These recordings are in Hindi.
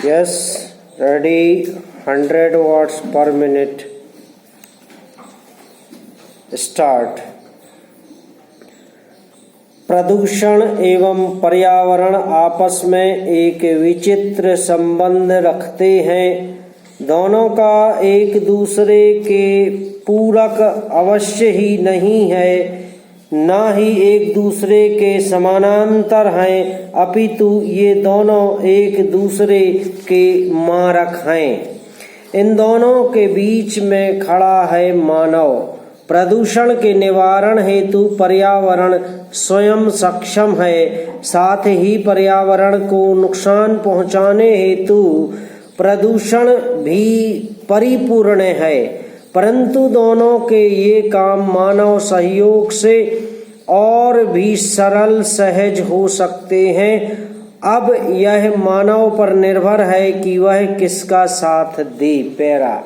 Yes, ready. 100 watts per minute. Start. प्रदूषण एवं पर्यावरण आपस में एक विचित्र संबंध रखते हैं। दोनों का एक दूसरे के पूरक अवश्य ही नहीं है, ना ही एक दूसरे के समानांतर हैं, अपितु ये दोनों एक दूसरे के मारक हैं। इन दोनों के बीच में खड़ा है मानव। प्रदूषण के निवारण हेतु पर्यावरण स्वयं सक्षम है, साथ ही पर्यावरण को नुकसान पहुंचाने हेतु प्रदूषण भी परिपूर्ण है। परंतु दोनों के ये काम मानव सहयोग से और भी सरल सहज हो सकते हैं। अब यह मानव पर निर्भर है कि वह किसका साथ दे। पैरा।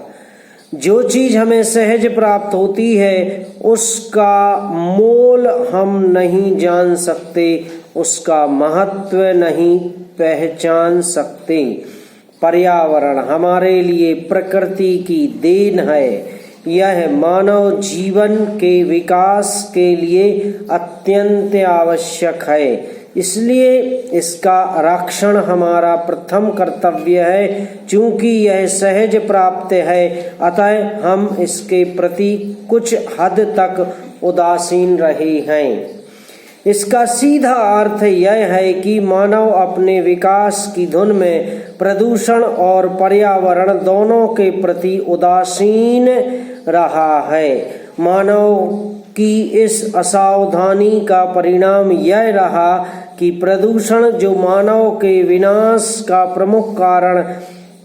जो चीज हमें सहज प्राप्त होती है उसका मोल हम नहीं जान सकते, उसका महत्व नहीं पहचान सकते। पर्यावरण हमारे लिए प्रकृति की देन है। यह मानव जीवन के विकास के लिए अत्यंत आवश्यक है, इसलिए इसका रक्षण हमारा प्रथम कर्तव्य है। चूंकि यह सहज प्राप्त है, अतः हम इसके प्रति कुछ हद तक उदासीन रहे हैं। इसका सीधा अर्थ यह है कि मानव अपने विकास की धुन में प्रदूषण और पर्यावरण दोनों के प्रति उदासीन रहा है। मानव की इस असावधानी का परिणाम यह रहा कि प्रदूषण, जो मानव के विनाश का प्रमुख कारण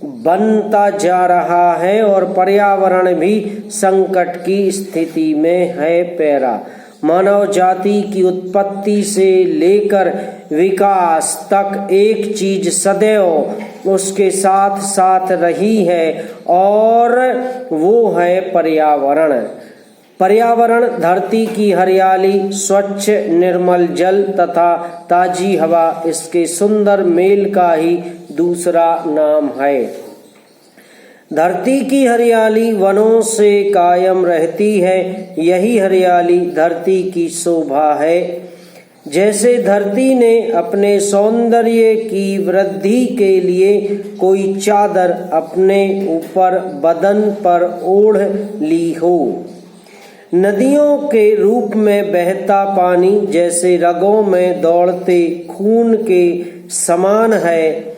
बनता जा रहा है, और पर्यावरण भी संकट की स्थिति में है। पैरा। मानव जाति की उत्पत्ति से लेकर विकास तक एक चीज सदैव उसके साथ साथ रही है, और वो है पर्यावरण। पर्यावरण धरती की हरियाली, स्वच्छ निर्मल जल तथा ताजी हवा इसके सुंदर मेल का ही दूसरा नाम है। धरती की हरियाली वनों से कायम रहती है। यही हरियाली धरती की शोभा है। जैसे धरती ने अपने सौंदर्य की वृद्धि के लिए कोई चादर अपने ऊपर बदन पर ओढ़ ली हो। नदियों के रूप में बहता पानी जैसे रगों में दौड़ते खून के समान है,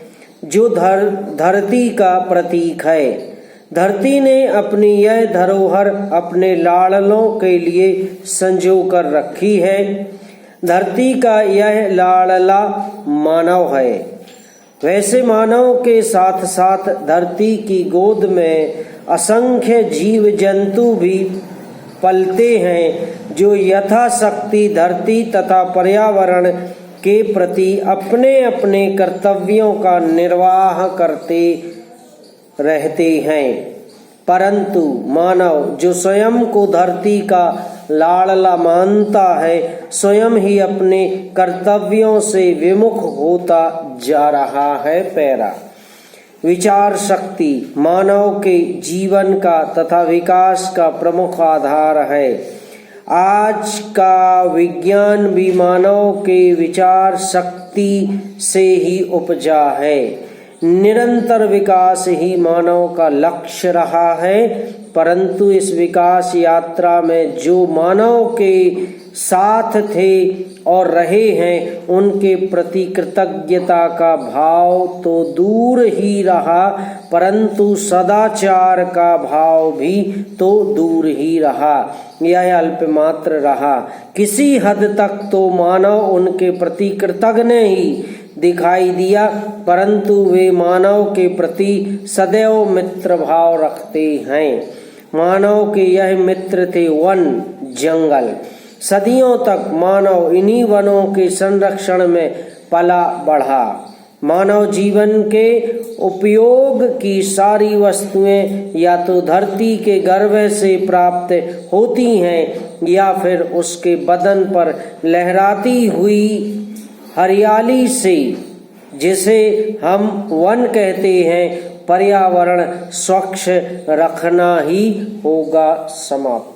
जो धरती का प्रतीक है। धरती ने अपनी यह धरोहर अपने लाड़लों के लिए संजो कर रखी है। धरती का यह लाड़ला मानव है। वैसे मानव के साथ साथ धरती की गोद में असंख्य जीव जंतु भी पलते हैं, जो यथाशक्ति धरती तथा पर्यावरण के प्रति अपने अपने कर्तव्यों का निर्वाह करते रहते हैं। परंतु मानव, जो स्वयं को धरती का लाड़ला मानता है, स्वयं ही अपने कर्तव्यों से विमुख होता जा रहा है। पैरा। विचार शक्ति मानव के जीवन का तथा विकास का प्रमुख आधार है। आज का विज्ञान भी मानव के विचार शक्ति से ही उपजा है। निरंतर विकास ही मानव का लक्ष्य रहा है, परंतु इस विकास यात्रा में जो मानव के साथ थे और रहे हैं, उनके प्रति कृतज्ञता का भाव तो दूर ही रहा, परंतु सदाचार का भाव भी तो दूर ही रहा। यह अल्पमात्र रहा। किसी हद तक तो मानव उनके प्रति कृतज्ञ ही दिखाई दिया, परंतु वे मानव के प्रति सदैव मित्र भाव रखते हैं। मानव के यह मित्र थे वन, जंगल। सदियों तक मानव इन्हीं वनों के संरक्षण में पला बढ़ा। मानव जीवन के उपयोग की सारी वस्तुएं या तो धरती के गर्भ से प्राप्त होती हैं या फिर उसके बदन पर लहराती हुई हरियाली से, जिसे हम वन कहते हैं, पर्यावरण स्वच्छ रखना ही होगा। समाप्त।